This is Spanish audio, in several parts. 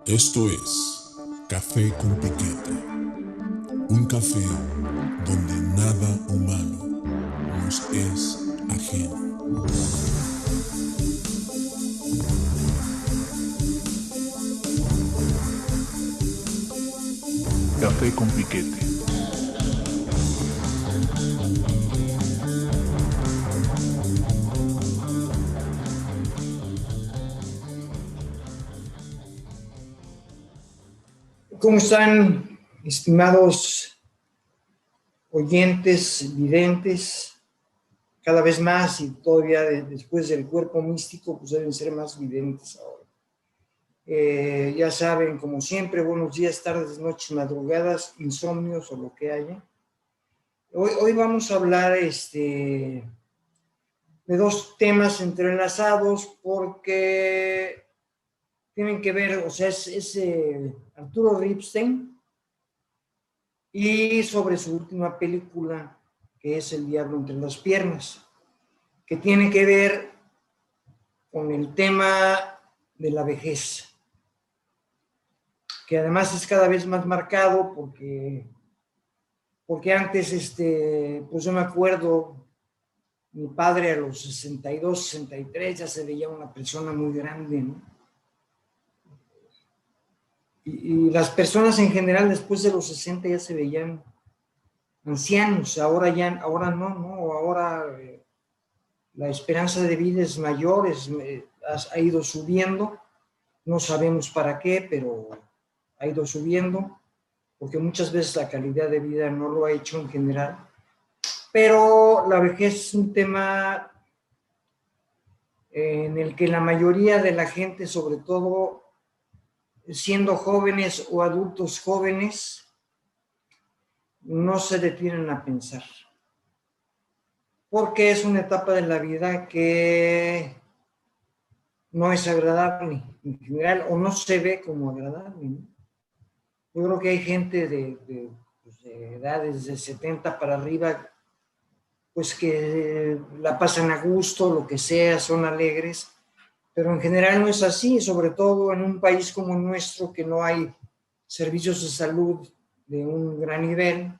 Esto es Café con Piquete, un café donde nada humano nos es ajeno. Café con Piquete. ¿Cómo están, estimados oyentes, videntes? Cada vez más y todavía después del cuerpo místico, pues deben ser más videntes ahora. Ya saben, como siempre, buenos días, tardes, noches, madrugadas, insomnios o lo que haya. Hoy vamos a hablar de dos temas entrelazados porque tienen que ver, o sea, es Arturo Ripstein y sobre su última película, que es El diablo entre las piernas, que tiene que ver con el tema de la vejez, que además es cada vez más marcado porque antes, pues yo me acuerdo, mi padre a los 62, 63 ya se veía una persona muy grande, ¿no? Y las personas en general después de los 60 ya se veían ancianos, ahora no, ahora la esperanza de vida es mayor, ha ido subiendo, no sabemos para qué, pero ha ido subiendo, porque muchas veces la calidad de vida no lo ha hecho en general. Pero la vejez es un tema en el que la mayoría de la gente, sobre todo siendo jóvenes o adultos jóvenes, no se detienen a pensar. Porque es una etapa de la vida que no es agradable en general, o no se ve como agradable, ¿no? Yo creo que hay gente de edades de 70 para arriba, pues que la pasan a gusto, lo que sea, son alegres, pero en general no es así, sobre todo en un país como el nuestro, que no hay servicios de salud de un gran nivel.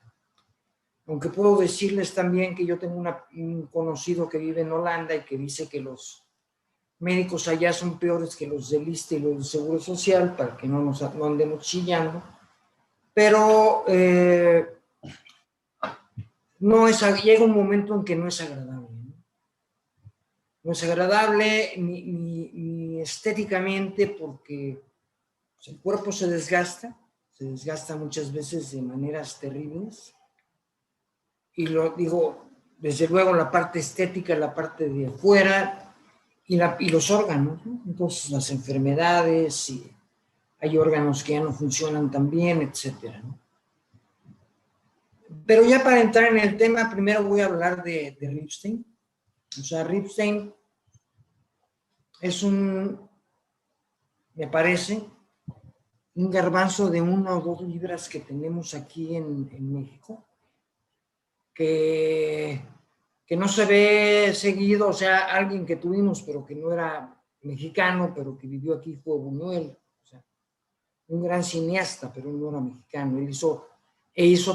Aunque puedo decirles también que yo tengo un conocido que vive en Holanda y que dice que los médicos allá son peores que los del ISSSTE y los del Seguro Social, para que no andemos chillando, pero llega un momento en que no es agradable, ¿no? No es agradable ni estéticamente, porque pues, el cuerpo se desgasta muchas veces de maneras terribles, y lo digo, desde luego la parte estética, la parte de afuera y los órganos, ¿no? Entonces las enfermedades, y hay órganos que ya no funcionan tan bien, etcétera, ¿no? Pero ya para entrar en el tema, primero voy a hablar de Ripstein. O sea, Ripstein es me parece, un garbanzo de 1 o 2 libras que tenemos aquí en México, que no se ve seguido. O sea, alguien que tuvimos, pero que no era mexicano, pero que vivió aquí, fue Buñuel. O sea, un gran cineasta, pero no era mexicano. Él hizo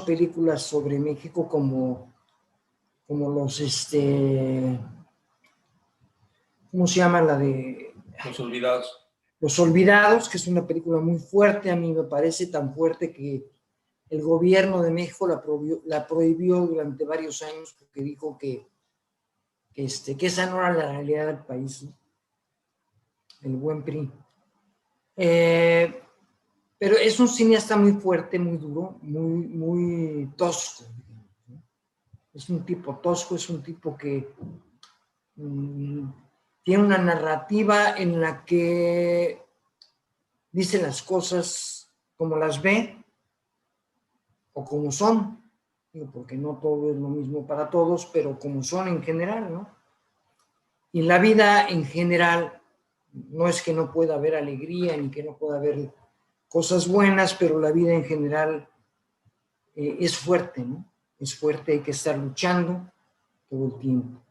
películas sobre México como los, ¿cómo se llama? La de Los Olvidados. Los Olvidados, que es una película muy fuerte. A mí me parece tan fuerte que el gobierno de México la prohibió durante varios años, porque dijo que esa no era la realidad del país, ¿no? El buen PRI. Pero es un cineasta muy fuerte, muy duro, muy tosco, ¿no? Es un tipo tosco, es un tipo que tiene una narrativa en la que dice las cosas como las ve o como son, porque no todo es lo mismo para todos, pero como son en general, ¿no? Y la vida en general no es que no pueda haber alegría ni que no pueda haber cosas buenas, pero la vida en general es fuerte, ¿no? Es fuerte, hay que estar luchando todo el tiempo.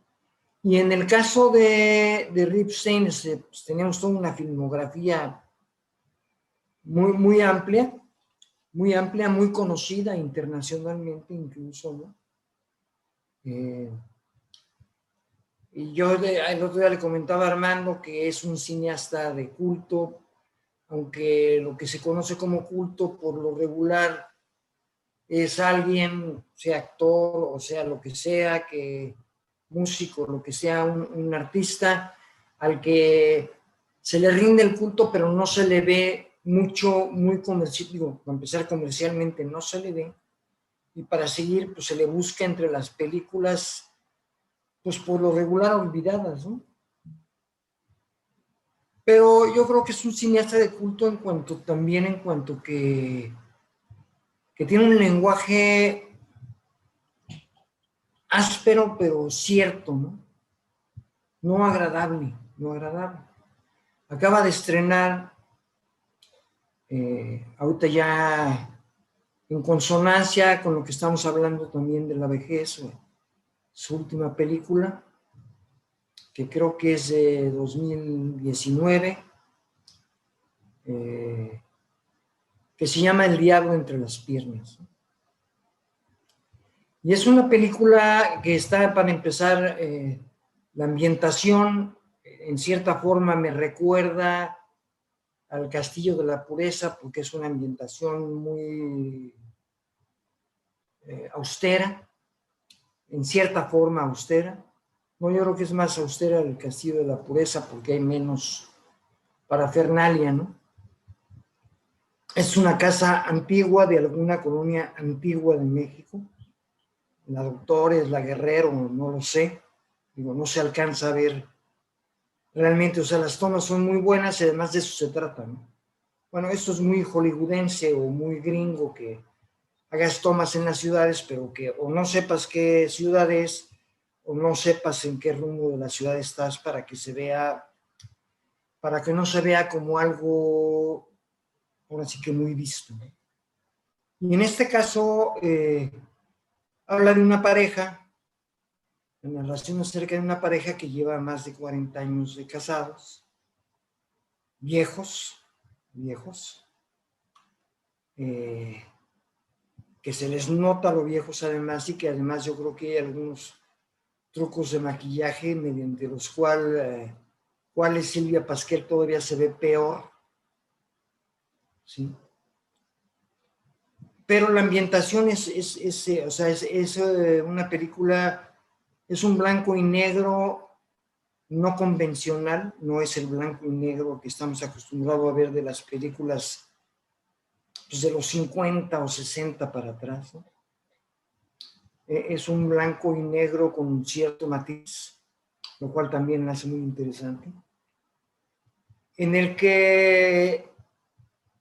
Y en el caso de Ripstein, pues, teníamos toda una filmografía muy amplia, muy conocida internacionalmente incluso, ¿no? Y yo el otro día le comentaba a Armando que es un cineasta de culto, aunque lo que se conoce como culto por lo regular es alguien, sea actor o sea lo que sea, que músico, lo que sea, un artista al que se le rinde el culto, pero no se le ve mucho, muy comercial, digo, para empezar comercialmente no se le ve, y para seguir, pues se le busca entre las películas, pues por lo regular olvidadas, ¿no? Pero yo creo que es un cineasta de culto en cuanto que tiene un lenguaje áspero, pero cierto, ¿no? No agradable, no agradable. Acaba de estrenar, ahorita ya en consonancia con lo que estamos hablando también de la vejez, su última película, que creo que es de 2019, que se llama El diablo entre las piernas. Y es una película que está, para empezar, la ambientación, en cierta forma, me recuerda al Castillo de la Pureza, porque es una ambientación muy austera, en cierta forma austera. No, yo creo que es más austera el Castillo de la Pureza porque hay menos parafernalia, ¿no? Es una casa antigua de alguna colonia antigua de México. La Doctores, la Guerrero, no lo sé. Digo, no se alcanza a ver realmente. O sea, las tomas son muy buenas y además de eso se trata, ¿no? Bueno, esto es muy hollywoodense o muy gringo, que hagas tomas en las ciudades, pero que o no sepas qué ciudad es o no sepas en qué rumbo de la ciudad estás para que no se vea como algo, ahora sí que muy visto, ¿no? Y en este caso, habla de una pareja, la narración acerca de una pareja que lleva más de 40 años de casados, viejos, que se les nota lo viejos además, y que además yo creo que hay algunos trucos de maquillaje mediante los cuales Silvia Pasquel todavía se ve peor, ¿sí? Pero la ambientación es una película, es un blanco y negro no convencional, no es el blanco y negro que estamos acostumbrados a ver de las películas, pues, de los 50 o 60 para atrás, ¿no? Es un blanco y negro con un cierto matiz, lo cual también la hace muy interesante, en el que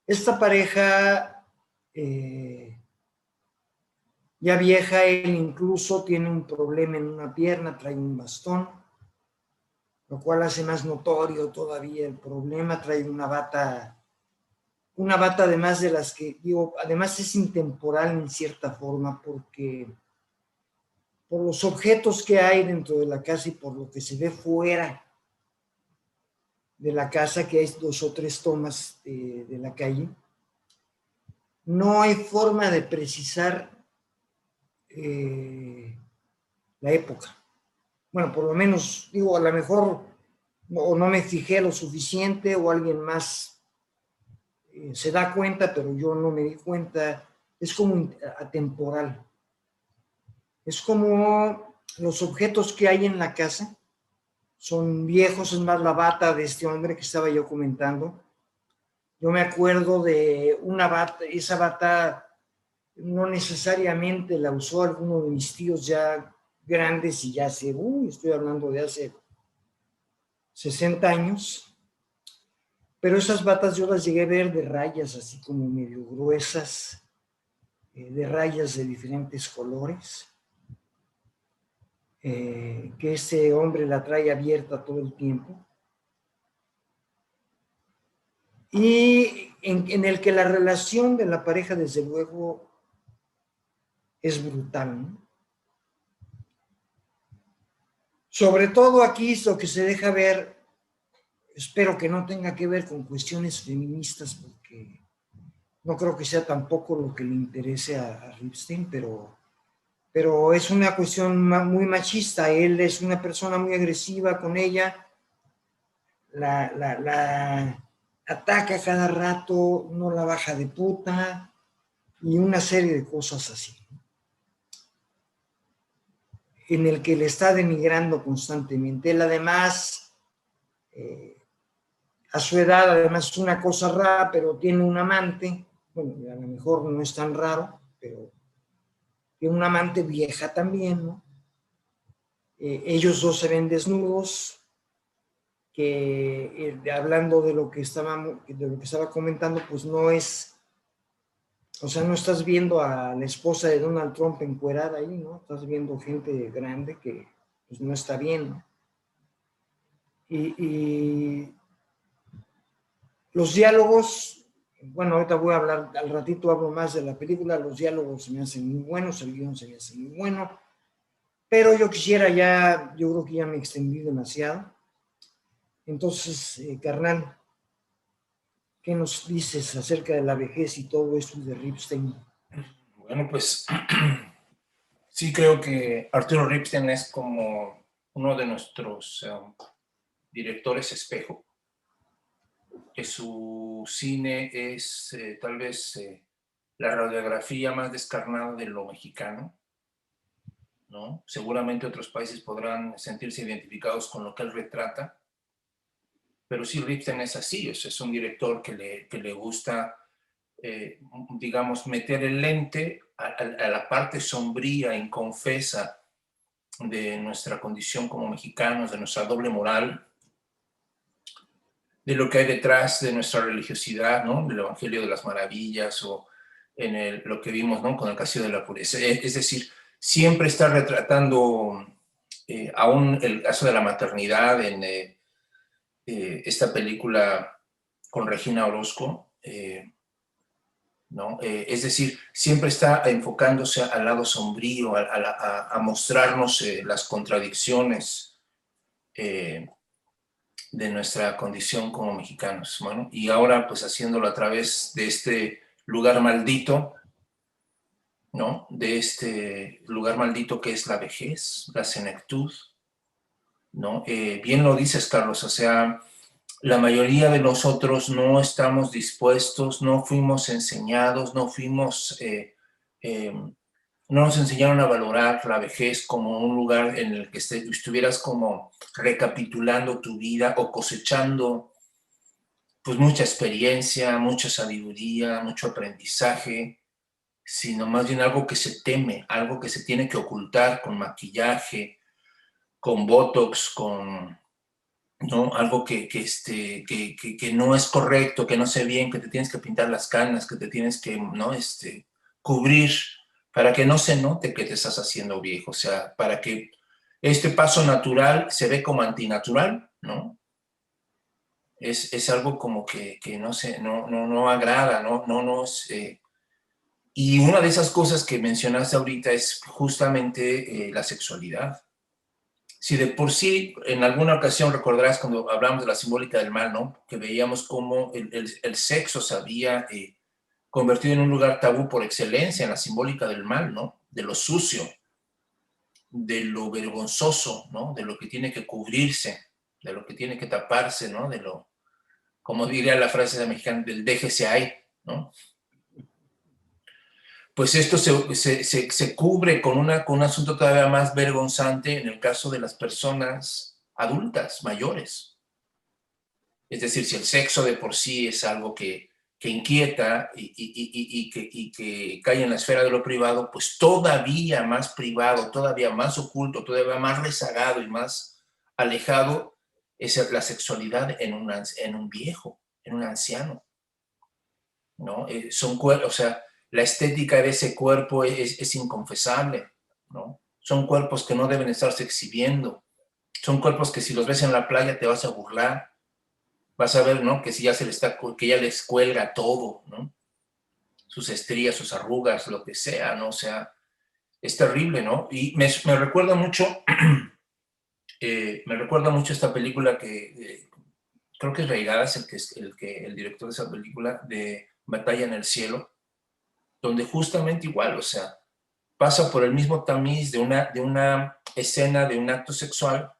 esta pareja, ya vieja, él incluso tiene un problema en una pierna, trae un bastón, lo cual hace más notorio todavía el problema. Trae una bata además de las que, digo, además es intemporal en cierta forma, porque por los objetos que hay dentro de la casa y por lo que se ve fuera de la casa, que hay 2 o 3 tomas de la calle, no hay forma de precisar la época. Bueno, por lo menos, digo, a lo mejor no me fijé lo suficiente, o alguien más se da cuenta, pero yo no me di cuenta. Es como atemporal. Es como los objetos que hay en la casa son viejos. Es más, la bata de este hombre que estaba yo comentando, yo me acuerdo de una bata, esa bata no necesariamente la usó alguno de mis tíos ya grandes, y ya estoy hablando de hace 60 años, pero esas batas yo las llegué a ver de rayas así como medio gruesas, de rayas de diferentes colores, que ese hombre la trae abierta todo el tiempo, y en el que la relación de la pareja desde luego es brutal, ¿no? Sobre todo aquí lo que se deja ver, espero que no tenga que ver con cuestiones feministas, porque No creo que sea tampoco lo que le interese a Ripstein, pero es una cuestión muy machista. Él es una persona muy agresiva con ella, la ataca cada rato, no la baja de puta y una serie de cosas así, en el que le está denigrando constantemente. Él además, a su edad, además es una cosa rara, pero tiene un amante, bueno, a lo mejor no es tan raro, pero tiene una amante vieja también, ¿no? Ellos dos se ven desnudos, que hablando de lo que estaba comentando, pues no es, o sea, no estás viendo a la esposa de Donald Trump encuerada ahí, ¿no? Estás viendo gente grande que pues no está bien, ¿no? Y los diálogos, bueno, ahorita voy a hablar, al ratito hablo más de la película, los diálogos se me hacen muy buenos, el guión se me hace muy bueno, pero yo creo que ya me extendí demasiado. Entonces, carnal, ¿qué nos dices acerca de la vejez y todo eso de Ripstein? Bueno, pues sí creo que Arturo Ripstein es como uno de nuestros directores espejo, que su cine es tal vez la radiografía más descarnada de lo mexicano, ¿no? Seguramente otros países podrán sentirse identificados con lo que él retrata, pero sí, Ripstein es así, es un director que le gusta, digamos, meter el lente a la parte sombría, inconfesa de nuestra condición como mexicanos, de nuestra doble moral, de lo que hay detrás de nuestra religiosidad, ¿no? Del Evangelio de las Maravillas o en lo que vimos, ¿no? Con el Castillo de la Pureza. Es decir, siempre está retratando aún el caso de la maternidad en esta película con Regina Orozco, ¿no? Es decir, siempre está enfocándose al lado sombrío, a mostrarnos las contradicciones de nuestra condición como mexicanos, ¿no? Y ahora pues haciéndolo a través de este lugar maldito, ¿no? De este lugar maldito que es la vejez, la senectud, ¿no? Bien lo dices, Carlos, o sea, la mayoría de nosotros no estamos dispuestos, no fuimos enseñados, no nos enseñaron a valorar la vejez como un lugar en el que estuvieras como recapitulando tu vida o cosechando pues mucha experiencia, mucha sabiduría, mucho aprendizaje, sino más bien algo que se teme, algo que se tiene que ocultar con maquillaje, con botox, con, ¿no? Algo que no es correcto, que no se ve bien, que te tienes que pintar las canas, que te tienes que, ¿no? Cubrir para que no se note que te estás haciendo viejo, o sea, para que este paso natural se ve como antinatural, ¿no? Es algo como que no agrada, no es... Y una de esas cosas que mencionaste ahorita es justamente la sexualidad. Si de por sí, en alguna ocasión recordarás cuando hablamos de la simbólica del mal, ¿no? Que veíamos cómo el sexo se había convertido en un lugar tabú por excelencia en la simbólica del mal, ¿no? De lo sucio, de lo vergonzoso, ¿no? De lo que tiene que cubrirse, de lo que tiene que taparse, ¿no? De lo, como diría la frase de mexicana, del déjese ahí, ¿no? Pues esto se cubre con un asunto todavía más vergonzante en el caso de las personas adultas, mayores. Es decir, si el sexo de por sí es algo que inquieta y que cae en la esfera de lo privado, pues todavía más privado, todavía más oculto, todavía más rezagado y más alejado es la sexualidad en un viejo, en un anciano, ¿no? O sea, la estética de ese cuerpo es inconfesable, ¿no? Son cuerpos que no deben estarse exhibiendo, son cuerpos que si los ves en la playa te vas a burlar, vas a ver, ¿no? Que si ya que ya les cuelga todo, ¿no? Sus estrías, sus arrugas, lo que sea, ¿no? O sea, es terrible, ¿no? Y me recuerda mucho, esta película que creo que es Reigadas el director de esa película, de Batalla en el cielo, donde justamente igual, o sea, pasa por el mismo tamiz de una escena de un acto sexual,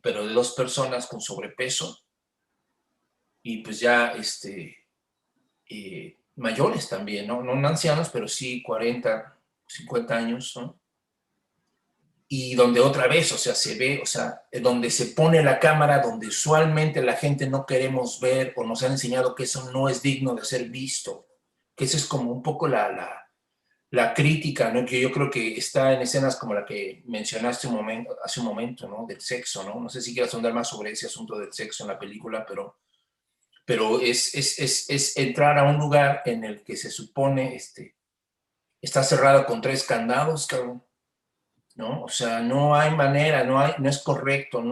pero de dos personas con sobrepeso y pues ya mayores también, ¿no? No ancianos, pero sí 40, 50 años, ¿no? Y donde otra vez, o sea, se ve, o sea, donde se pone la cámara, donde usualmente la gente no queremos ver o nos han enseñado que eso no es digno de ser visto, que esa es como un poco la crítica, ¿no? Que yo creo que está en escenas como la que mencionaste hace un momento, ¿no? Del sexo, ¿no? No sé si quieras ahondar más sobre ese asunto del sexo en la película, pero es entrar a un lugar en el que se supone está cerrado con 3 candados, cabrón, ¿no? O sea, no hay manera, no es correcto,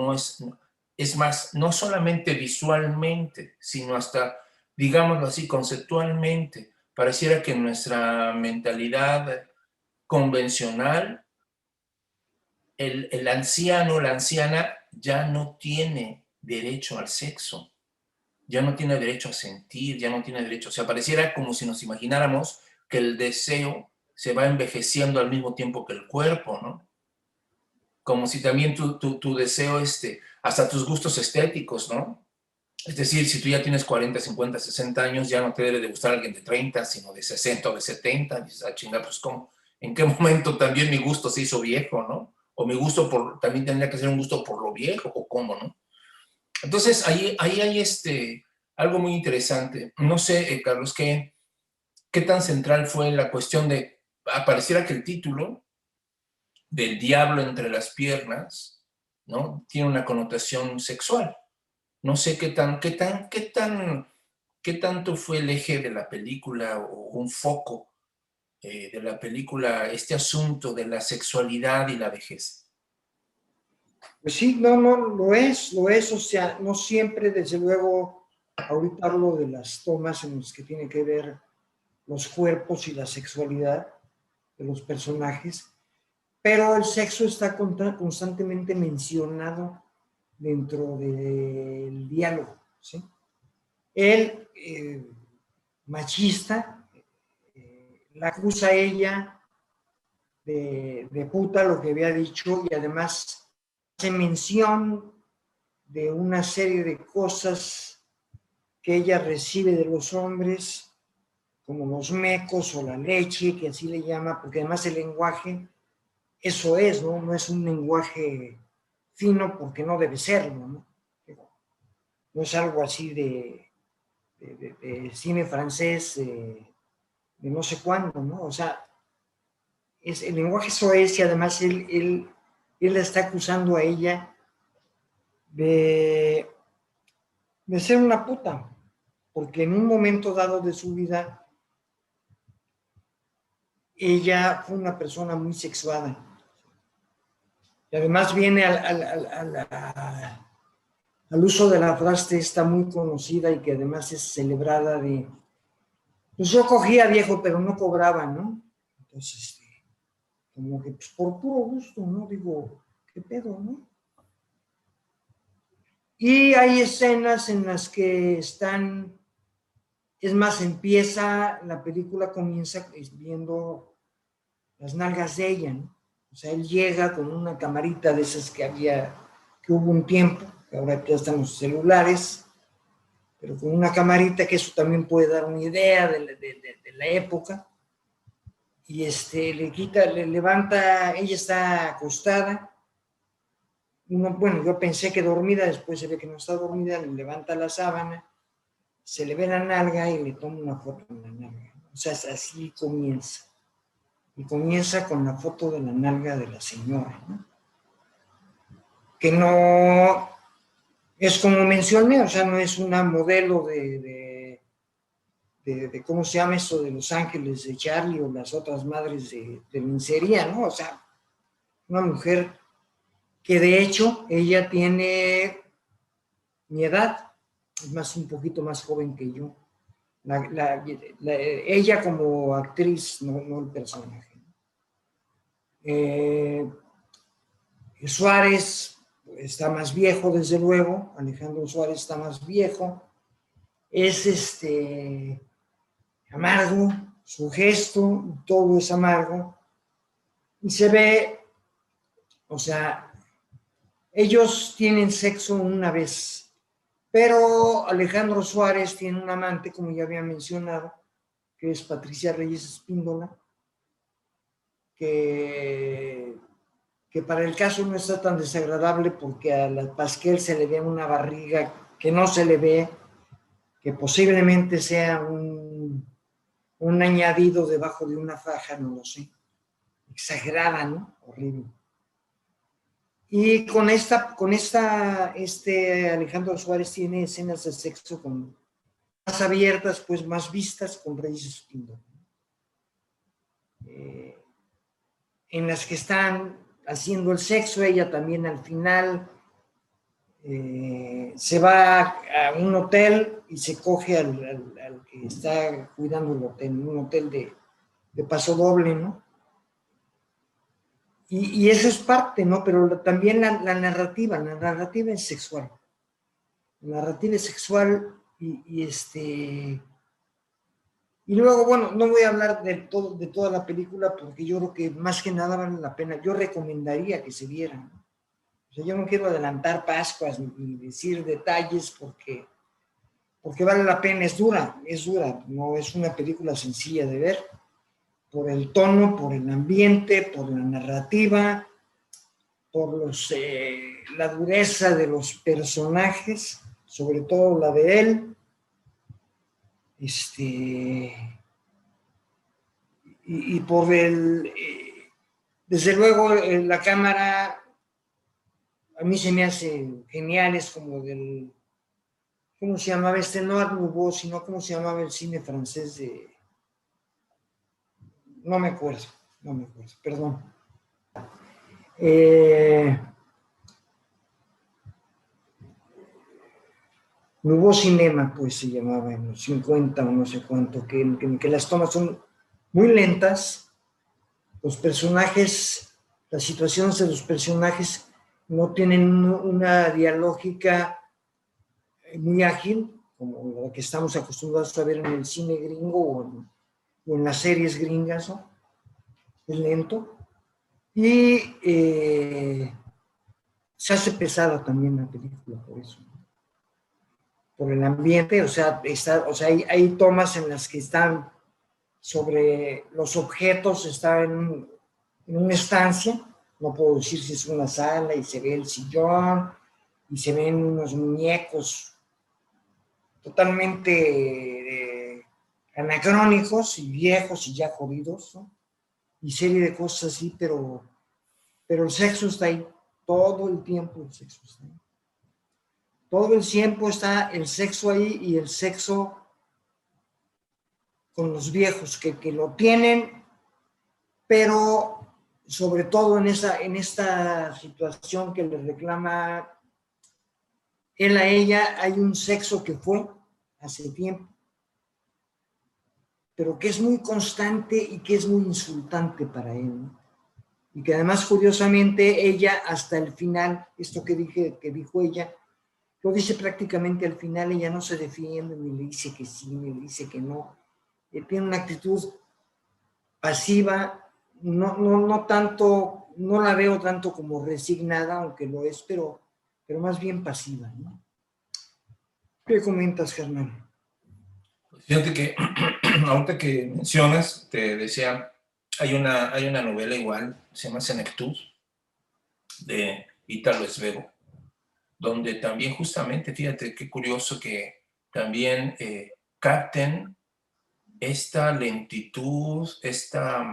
es más, no solamente visualmente, sino hasta, digámoslo así, conceptualmente. Pareciera que nuestra mentalidad convencional, el anciano, la anciana, ya no tiene derecho al sexo, ya no tiene derecho a sentir, ya no tiene derecho, o sea, pareciera como si nos imagináramos que el deseo se va envejeciendo al mismo tiempo que el cuerpo, ¿no? Como si también tu deseo, hasta tus gustos estéticos, ¿no? Es decir, si tú ya tienes 40, 50, 60 años, ya no te debe de gustar alguien de 30, sino de 60 o de 70. Dices, ah, chinga, pues ¿cómo? ¿En qué momento también mi gusto se hizo viejo, no? O mi gusto también tendría que ser un gusto por lo viejo, o cómo, ¿no? Entonces, ahí hay algo muy interesante. No sé, Carlos, ¿qué tan central fue la cuestión de, pareciera que el título del diablo entre las piernas, ¿no? Tiene una connotación sexual. No sé qué tanto fue el eje de la película o un foco de la película, este asunto de la sexualidad y la vejez. Pues sí, no, lo es, o sea, no siempre, desde luego, ahorita hablo de las tomas en las que tiene que ver los cuerpos y la sexualidad de los personajes, pero el sexo está constantemente mencionado dentro del diálogo, ¿sí? Él, machista, la acusa a ella de puta, lo que había dicho, y además hace mención de una serie de cosas que ella recibe de los hombres, como los mecos o la leche, que así le llama, porque además el lenguaje, eso es, ¿no? No es un lenguaje fino porque no debe serlo, ¿no? No es algo así de cine francés, de no sé cuándo, ¿no? O sea, el lenguaje soez, y además él la está acusando a ella de ser una puta, porque en un momento dado de su vida ella fue una persona muy sexuada. Y además viene al uso de la frase esta muy conocida y que además es celebrada de, pues yo cogía, viejo, pero no cobraba, ¿no? Entonces, como que pues, por puro gusto, ¿no? Digo, ¿qué pedo, no? Y hay escenas en las que están, es más, la película comienza viendo las nalgas de ella, ¿no? O sea, él llega con una camarita de esas que hubo un tiempo, que ahora ya están los celulares, pero con una camarita, que eso también puede dar una idea de la época, y le levanta, ella está acostada, bueno, yo pensé que dormida, después se ve que no está dormida, le levanta la sábana, se le ve la nalga y le toma una foto de la nalga. O sea, así comienza. Y comienza con la foto de la nalga de la señora, ¿no? Que no es como mencioné, o sea, no es una modelo de ¿cómo se llama eso? De Los Ángeles de Charlie o las otras madres de lencería, ¿no? O sea, una mujer que de hecho ella tiene mi edad, es más, un poquito más joven que yo. Ella como actriz, no el personaje. Suárez está más viejo, desde luego. Alejandro Suárez está más viejo. Es amargo, su gesto, todo es amargo, y se ve, o sea, ellos tienen sexo una vez, pero Alejandro Suárez tiene un amante, como ya había mencionado, que es Patricia Reyes Espíndola, que para el caso no está tan desagradable porque a la Pasquel se le ve una barriga que no se le ve, que posiblemente sea un añadido debajo de una faja, no lo sé, exagerada, ¿no? Horrible. Y con Alejandro Suárez tiene escenas de sexo más abiertas, pues más vistas con Reyes Espíndola. En las que están haciendo el sexo, ella también al final se va a un hotel y se coge al que está cuidando el hotel, un hotel de paso doble, ¿no? Y eso es parte, ¿no? Pero también la narrativa es sexual. La narrativa es sexual y luego, bueno, no voy a hablar de toda la película porque yo creo que más que nada vale la pena. Yo recomendaría que se vieran. O sea, yo no quiero adelantar Pascuas ni decir detalles porque vale la pena. Es dura, no es una película sencilla de ver por el tono, por el ambiente, por la narrativa, por la dureza de los personajes, sobre todo la de él. Y por desde luego la cámara a mí se me hace genial, es como ¿cómo se llamaba no Art Nouveau, sino cómo se llamaba el cine francés no me acuerdo, perdón. Nouveau Cinema, pues se llamaba en los 50 o no sé cuánto, que las tomas son muy lentas, los personajes, las situaciones de los personajes no tienen una dialógica muy ágil, como la que estamos acostumbrados a ver en el cine gringo o en las series gringas, ¿no? Es lento. Y se hace pesada también la película por eso, ¿no? Por el ambiente, o sea, hay tomas en las que están sobre los objetos, está en una estancia, no puedo decir si es una sala, y se ve el sillón, y se ven unos muñecos totalmente anacrónicos y viejos y ya jodidos, ¿no? Y serie de cosas así, pero el sexo está ahí, todo el tiempo el sexo está ahí. Todo el tiempo está el sexo ahí y el sexo con los viejos que lo tienen, pero sobre todo en esta situación que le reclama él a ella, hay un sexo que fue hace tiempo, pero que es muy constante y que es muy insultante para él, ¿no? Y que además, curiosamente, ella hasta el final, esto que dijo ella, lo dice prácticamente al final, ella no se defiende, ni le dice que sí, ni le dice que no. Tiene una actitud pasiva, no tanto, no la veo tanto como resignada, aunque lo es, pero más bien pasiva, ¿no? ¿Qué comentas, Germán? Fíjate que ahorita que mencionas, te decía, hay una novela igual, se llama Senectud, de Ítalo Svevo, donde también justamente, fíjate qué curioso que también capten esta lentitud, esta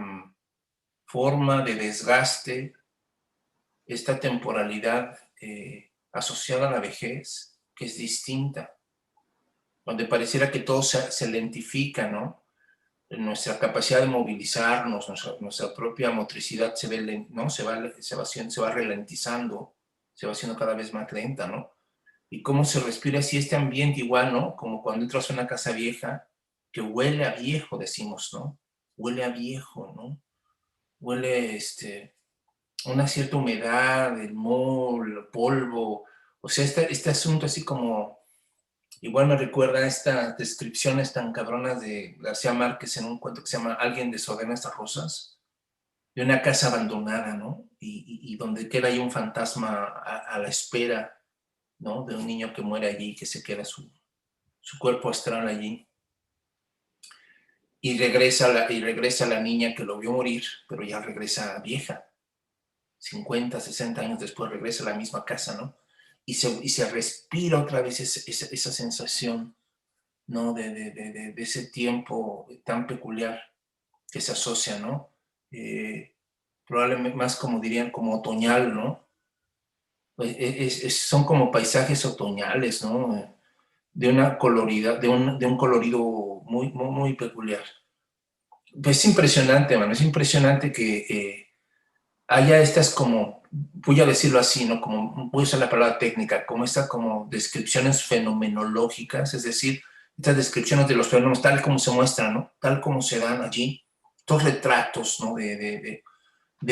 forma de desgaste, esta temporalidad asociada a la vejez, que es distinta, donde pareciera que todo se lentifica, ¿no? Nuestra capacidad de movilizarnos, nuestra propia motricidad se va ralentizando, se va haciendo cada vez más lenta, ¿no? Y cómo se respira así este ambiente igual, ¿no? Como cuando entras a una casa vieja, que huele a viejo, decimos, ¿no? Huele a viejo, ¿no? Huele una cierta humedad, el moho, el polvo, o sea, este asunto así como Igual me recuerda a estas descripciones tan cabronas de García Márquez en un cuento que se llama Alguien desordena estas rosas, de una casa abandonada, ¿no? Y donde queda ahí un fantasma a la espera, ¿no? De un niño que muere allí, que se queda su cuerpo astral allí. Y regresa la niña que lo vio morir, pero ya regresa vieja. 50, 60 años después regresa a la misma casa, ¿no? Y se respira otra vez esa sensación, ¿no? De ese tiempo tan peculiar que se asocia, ¿no? Probablemente más como dirían, como otoñal, ¿no? Son como paisajes otoñales, ¿no? De una colorida, de un colorido muy, muy, muy peculiar. Pues es impresionante, mano, es impresionante que haya estas como, voy a decirlo así, ¿no? Como, voy a usar la palabra técnica, como estas como descripciones fenomenológicas, es decir, estas descripciones de los fenómenos tal como se muestran, ¿no? Tal como se dan allí, estos retratos, ¿no? De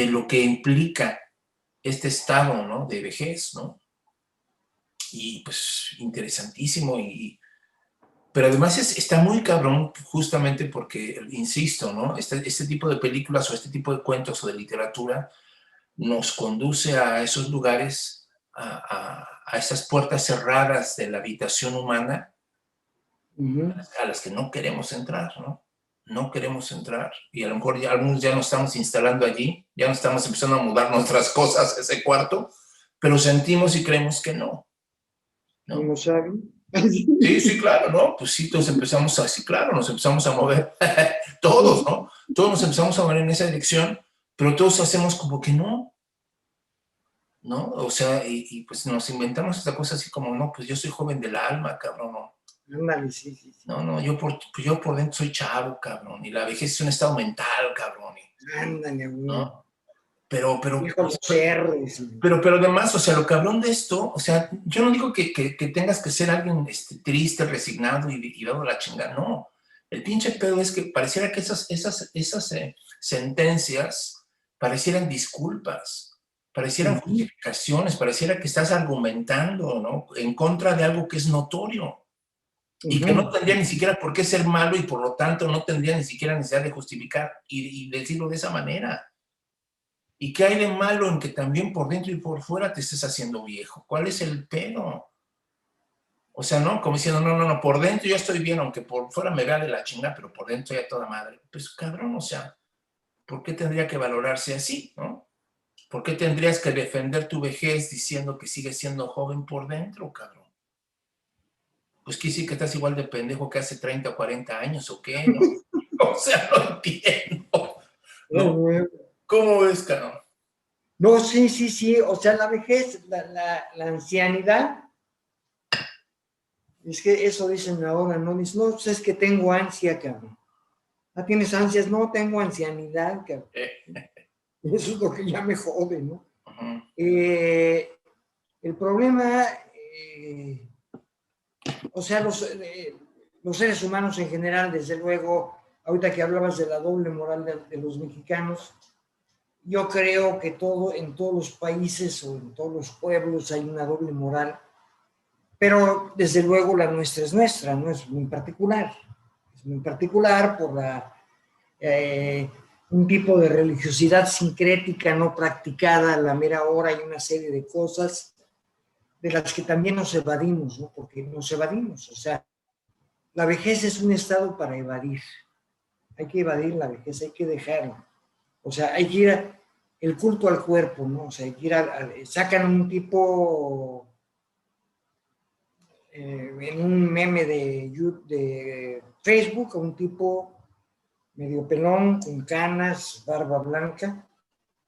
lo que implica este estado, ¿no? De vejez, ¿no? Y pues interesantísimo, pero además está muy cabrón justamente porque, insisto, ¿no? Este tipo de películas o este tipo de cuentos o de literatura nos conduce a esos lugares, a esas puertas cerradas de la habitación humana, a las que no queremos entrar, ¿no? No queremos entrar. Y a lo mejor algunos ya nos estamos instalando allí, ya nos estamos empezando a mudar nuestras cosas a ese cuarto, pero sentimos y creemos que no, ¿no? ¿No saben? Sí, sí, claro, ¿no? Pues sí, todos empezamos así, claro, nos empezamos a mover, todos, ¿no? Todos nos empezamos a mover en esa dirección, pero todos hacemos como que no, ¿no? O sea, pues nos inventamos esta cosa así como, no, pues yo soy joven del alma, cabrón, ¿no? Ándale, sí, sí, sí. No, no, yo por dentro soy chavo, cabrón, y la vejez es un estado mental, cabrón, Ándale, güey. ¿no? Pero, Hijo los perros. pero además, o sea, lo cabrón de esto, o sea, yo no digo que tengas que ser alguien triste, resignado y dado la chingada, no. El pinche pedo es que pareciera que esas sentencias parecieran disculpas, parecieran justificaciones, pareciera que estás argumentando, ¿no? En contra de algo que es notorio y que no tendría ni siquiera por qué ser malo y por lo tanto no tendría ni siquiera necesidad de justificar y decirlo de esa manera. ¿Y qué hay de malo en que también por dentro y por fuera te estés haciendo viejo? ¿Cuál es el pedo? O sea, ¿no? Como diciendo, no, por dentro yo estoy bien, aunque por fuera me vea de la chingada, pero por dentro ya toda madre. Pues cabrón, o sea, ¿por qué tendría que valorarse así, no? ¿Por qué tendrías que defender tu vejez diciendo que sigues siendo joven por dentro, cabrón? Pues quiere decir que estás igual de pendejo que hace 30 o 40 años, ¿o qué? ¿No? O sea, no entiendo. ¿No? ¿Cómo ves, cabrón? No, sí, sí, sí. O sea, la vejez, la ancianidad, es que eso dicen ahora, ¿no? Dicen, no, pues es que tengo ansia, cabrón. ¿Ah, tienes ansias? No, tengo ancianidad, cabrón. Eso es lo que ya me jode, ¿no? El problema, o sea, los seres humanos en general, desde luego, ahorita que hablabas de la doble moral de los mexicanos, yo creo que en todos los países o en todos los pueblos hay una doble moral, pero desde luego la nuestra es nuestra, no es muy particular. Es muy particular por un tipo de religiosidad sincrética no practicada a la mera hora y una serie de cosas de las que también nos evadimos, ¿no? Porque nos evadimos, o sea, la vejez es un estado para evadir. Hay que evadir la vejez, hay que dejarla. O sea, hay que ir el culto al cuerpo, ¿no? O sea, hay que ir sacan un tipo en un meme de Facebook, un tipo medio pelón, con canas, barba blanca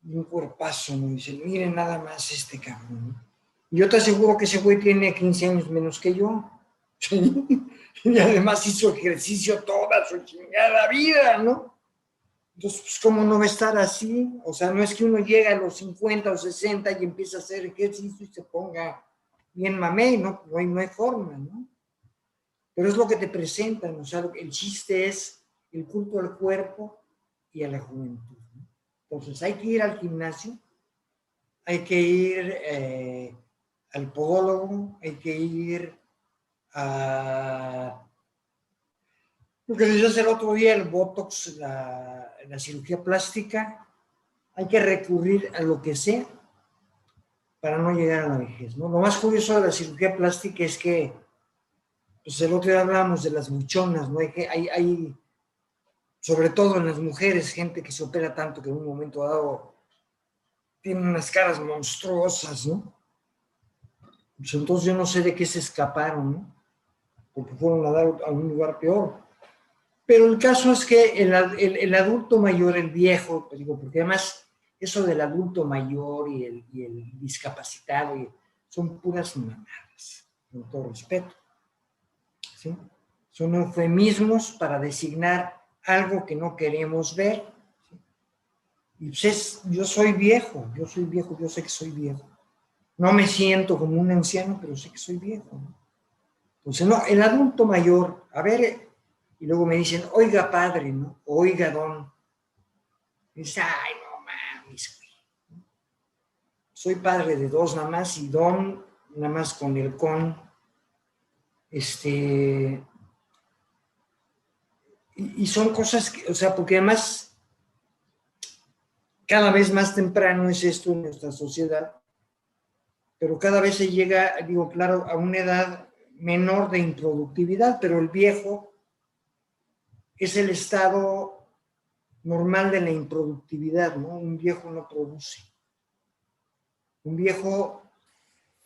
y un cuerpazo, ¿no? Dicen, miren nada más este cabrón, ¿no? Y yo te aseguro que ese güey tiene 15 años menos que yo. Y además hizo ejercicio toda su chingada vida, ¿no? Entonces, pues, ¿cómo no va a estar así? O sea, no es que uno llegue a los 50 o 60 y empiece a hacer ejercicio y se ponga bien mamey, ¿no? No hay forma, ¿no? Pero es lo que te presentan, o sea, el chiste es el culto al cuerpo y a la juventud, ¿no? Entonces, hay que ir al gimnasio, hay que ir al podólogo, hay que ir lo que les decía el otro día, el Botox, la cirugía plástica, hay que recurrir a lo que sea para no llegar a la vejez, ¿no? Lo más curioso de la cirugía plástica es que, pues el otro día hablábamos de las buchonas, ¿no? Hay, sobre todo en las mujeres, gente que se opera tanto que en un momento dado tienen unas caras monstruosas, ¿no? Pues entonces yo no sé de qué se escaparon, ¿no? Porque fueron a dar a un lugar peor. Pero el caso es que el adulto mayor, el viejo, digo, porque además eso del adulto mayor y el discapacitado son puras mamadas, con todo respeto, ¿sí? Son eufemismos para designar algo que no queremos ver, ¿sí? Y pues yo soy viejo, yo sé que soy viejo. No me siento como un anciano, pero sé que soy viejo, ¿no? Entonces, no, el adulto mayor, a ver, y luego me dicen, oiga padre, ¿no? Oiga don. Y dice, ay, no mames, güey. Soy padre de dos nada más y don, nada más con el con. Y son cosas que, o sea, porque además cada vez más temprano es esto en nuestra sociedad, pero cada vez se llega, digo, claro, a una edad menor de improductividad, pero el viejo es el estado normal de la improductividad, ¿no? Un viejo no produce. Un viejo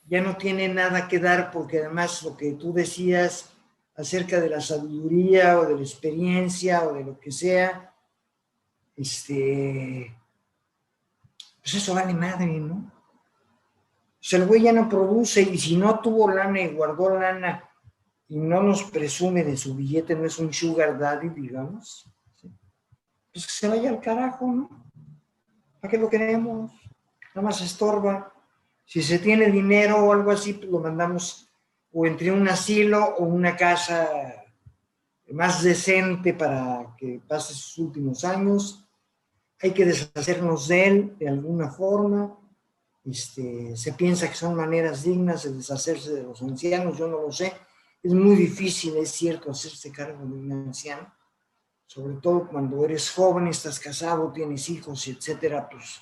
ya no tiene nada que dar porque además lo que tú decías acerca de la sabiduría o de la experiencia o de lo que sea, pues eso vale madre, ¿no? O sea, el güey ya no produce y si no tuvo lana y guardó lana y no nos presume de su billete, no es un sugar daddy, digamos, ¿sí? Pues que se vaya al carajo, ¿no? ¿Para qué lo queremos? Nada más estorba. Si se tiene dinero o algo así, pues lo mandamos o entre un asilo o una casa más decente para que pase sus últimos años. Hay que deshacernos de él de alguna forma. Se piensa que son maneras dignas de deshacerse de los ancianos, yo no lo sé. Es muy difícil, es cierto, hacerse cargo de un anciano, sobre todo cuando eres joven, estás casado, tienes hijos, etcétera, pues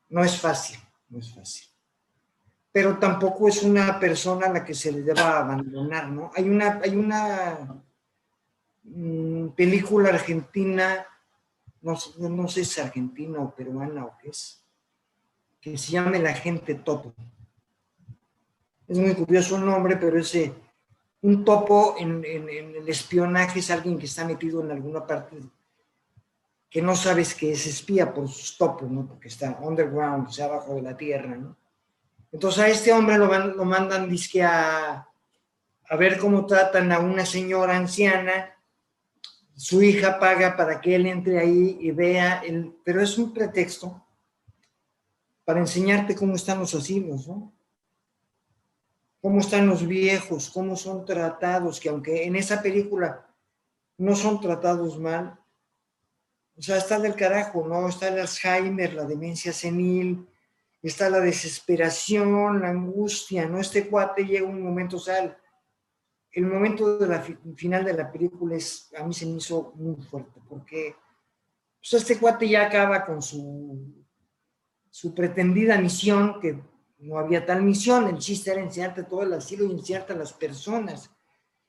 no es fácil, no es fácil. Pero tampoco es una persona a la que se le deba abandonar, ¿no? Hay una película argentina, no sé si es argentina o peruana o qué es, que se llama El Agente Topo. Es muy curioso el nombre, pero es un topo en el espionaje, es alguien que está metido en alguna parte que no sabes que es espía por sus topos, ¿no? Porque está underground, o sea, abajo de la tierra, ¿no? Entonces a este hombre lo mandan dizque a ver cómo tratan a una señora anciana. Su hija paga para que él entre ahí y vea, pero es un pretexto para enseñarte cómo están los asilos, ¿no? Cómo están los viejos, cómo son tratados, que aunque en esa película no son tratados mal, o sea, está del carajo, ¿no? Está el Alzheimer, la demencia senil, está la desesperación, la angustia, ¿no? Este cuate llega un momento, o sea, el momento de la final de la película a mí se me hizo muy fuerte, porque pues, este cuate ya acaba con su pretendida misión, que no había tal misión, el chiste era enseñarte todo el asilo y enseñarte a las personas,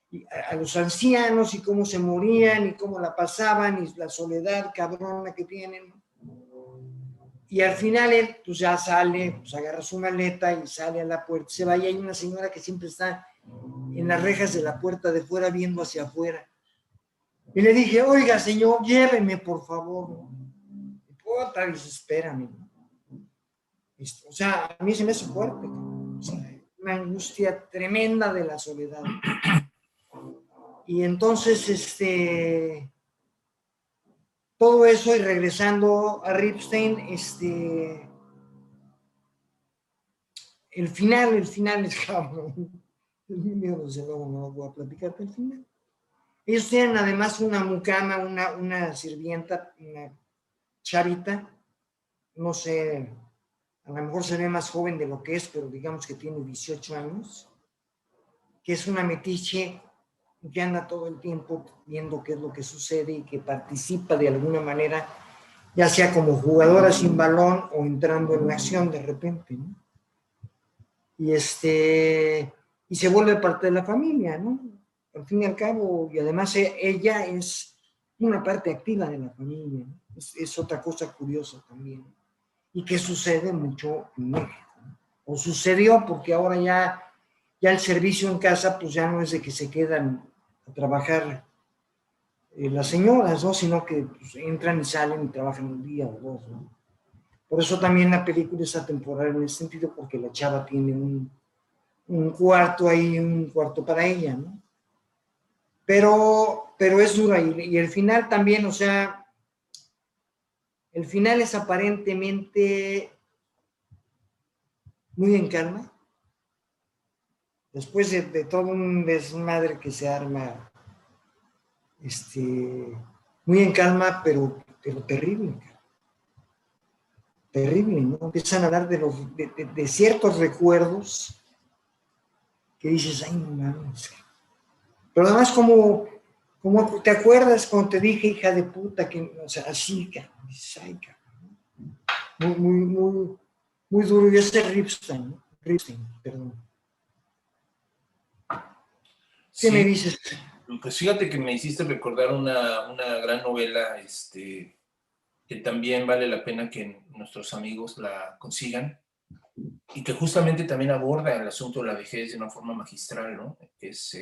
y a los ancianos, y cómo se morían, y cómo la pasaban, y la soledad cabrona que tienen. Y al final él pues ya sale, pues agarra su maleta y sale a la puerta, se va, y hay una señora que siempre está en las rejas de la puerta de fuera viendo hacia afuera. Y le dije, oiga señor, lléveme por favor. Y puta, desespérame. O sea, a mí se me hace fuerte. O sea, una angustia tremenda de la soledad. Y entonces, todo eso, y regresando a Ripstein, el final es cabrón. Yo desde luego no voy a platicarte el final. Ellos tienen además una mucama, una sirvienta, una chavita, no sé, a lo mejor se ve más joven de lo que es, pero digamos que tiene 18 años. que es una metiche que anda todo el tiempo viendo qué es lo que sucede y que participa de alguna manera, ya sea como jugadora sin balón o entrando en la acción de repente, ¿no? Y se vuelve parte de la familia, ¿no? Al fin y al cabo, y además ella es una parte activa de la familia, ¿no? Es otra cosa curiosa también, y que sucede mucho en México, ¿no? O sucedió porque ahora ya el servicio en casa, pues ya no es de que se quedan a trabajar las señoras, ¿no? Sino que pues, entran y salen y trabajan un día o dos, ¿no? Por eso también la película es atemporal en ese sentido, porque la chava tiene un cuarto ahí, un cuarto para ella, ¿no? Pero es dura, y el final también, o sea, el final es aparentemente muy en calma, después de todo un desmadre que se arma, muy en calma, pero terrible, terrible, ¿no? Empiezan a hablar de ciertos recuerdos que dices, ay, no mames. Pero además, como te acuerdas cuando te dije, hija de puta, que, o sea, así, cabrón, ay, cabrón. Muy duro. Y ese Ripstein, ¿no? Ripstein, perdón. ¿Qué Sí, me dices? pues fíjate que me hiciste recordar una gran novela, que también vale la pena que nuestros amigos la consigan, y que justamente también aborda el asunto de la vejez de una forma magistral, ¿no? Es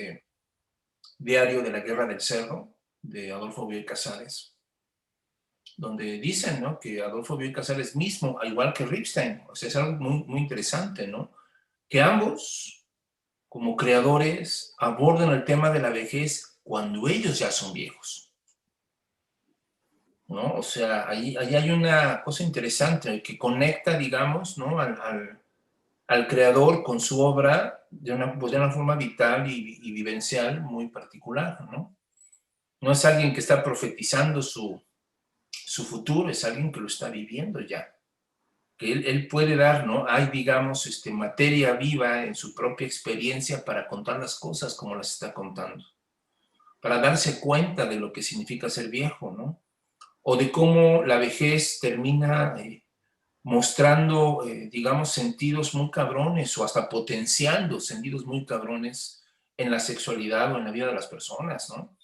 Diario de la Guerra del Cerro, de Adolfo Bioy Casares, donde dicen, ¿no?, que Adolfo Bioy Casares mismo, al igual que Ripstein, o sea, es algo muy, muy interesante, ¿no?, que ambos, como creadores, abordan el tema de la vejez cuando ellos ya son viejos, ¿no? O sea, ahí hay una cosa interesante que conecta, digamos, ¿no?, al creador con su obra de una forma vital y vivencial muy particular, ¿no? No es alguien que está profetizando su futuro, es alguien que lo está viviendo ya. Que él puede dar, ¿no? Hay, digamos, materia viva en su propia experiencia para contar las cosas como las está contando, para darse cuenta de lo que significa ser viejo, ¿no? O de cómo la vejez termina mostrando, digamos, sentidos muy cabrones o hasta potenciando sentidos muy cabrones en la sexualidad o en la vida de las personas, ¿no?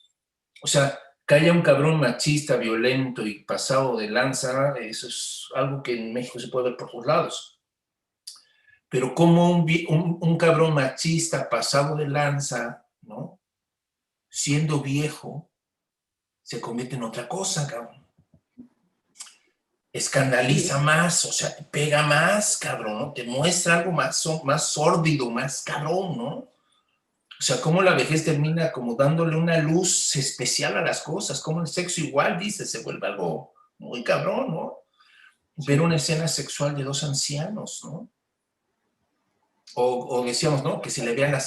O sea, que haya un cabrón machista, violento y pasado de lanza, eso es algo que en México se puede ver por todos lados. Pero como un cabrón machista, pasado de lanza, ¿no?, siendo viejo, se convierte en otra cosa, cabrón. Escandaliza más, o sea, te pega más, cabrón, ¿no? Te muestra algo más sórdido, más cabrón, ¿no? O sea, cómo la vejez termina como dándole una luz especial a las cosas, como el sexo igual, dice, se vuelve algo muy cabrón, ¿no? Ver una escena sexual de dos ancianos, ¿no? O decíamos, ¿no?, que se le vean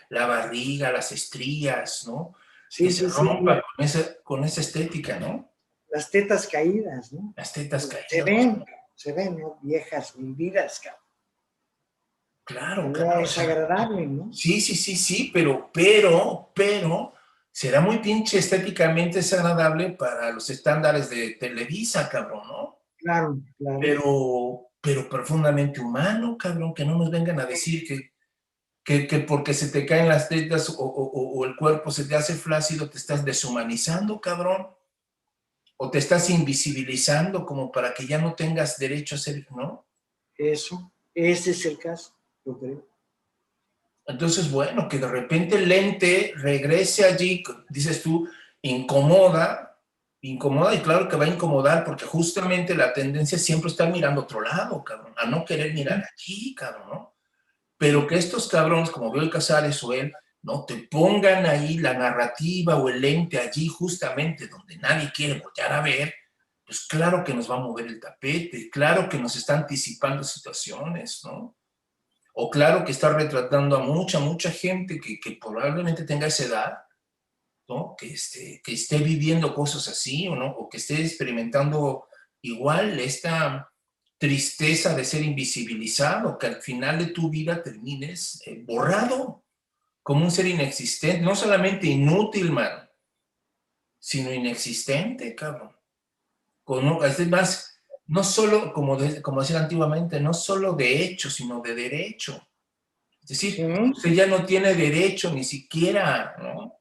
la barriga, las estrías, ¿no? Sí, Que se sí, sí. rompa con esa estética, ¿no? Las tetas caídas, ¿no? Las tetas caídas. Se ven, ¿no? Viejas, hundidas, cabrón. Claro, No claro. es agradable, ¿no? Sí, pero será muy pinche estéticamente desagradable para los estándares de Televisa, cabrón, ¿no? Claro. Pero profundamente humano, cabrón, que no nos vengan a decir que porque se te caen las tetas o el cuerpo se te hace flácido, te estás deshumanizando, cabrón, o te estás invisibilizando como para que ya no tengas derecho a ser, ¿no? Ese es el caso, yo creo. Entonces, bueno, que de repente el lente regrese allí, dices tú, incomoda, y claro que va a incomodar, porque justamente la tendencia siempre está mirando a otro lado, cabrón, a no querer mirar aquí, cabrón, ¿no? Pero que estos cabrones, como Bioy Casares o él, no te pongan ahí la narrativa o el lente allí justamente donde nadie quiere voltear a ver, pues claro que nos va a mover el tapete, claro que nos está anticipando situaciones, ¿no? O claro que está retratando a mucha gente que probablemente tenga esa edad, ¿no? Que esté viviendo cosas así, ¿o no? O que esté experimentando igual esta tristeza de ser invisibilizado, que al final de tu vida termines borrado, como un ser inexistente, no solamente inútil, mano, sino inexistente, cabrón. Además, no solo, como decían antiguamente, no solo de hecho, sino de derecho. Es decir, Sí. usted ya no tiene derecho ni siquiera, ¿no?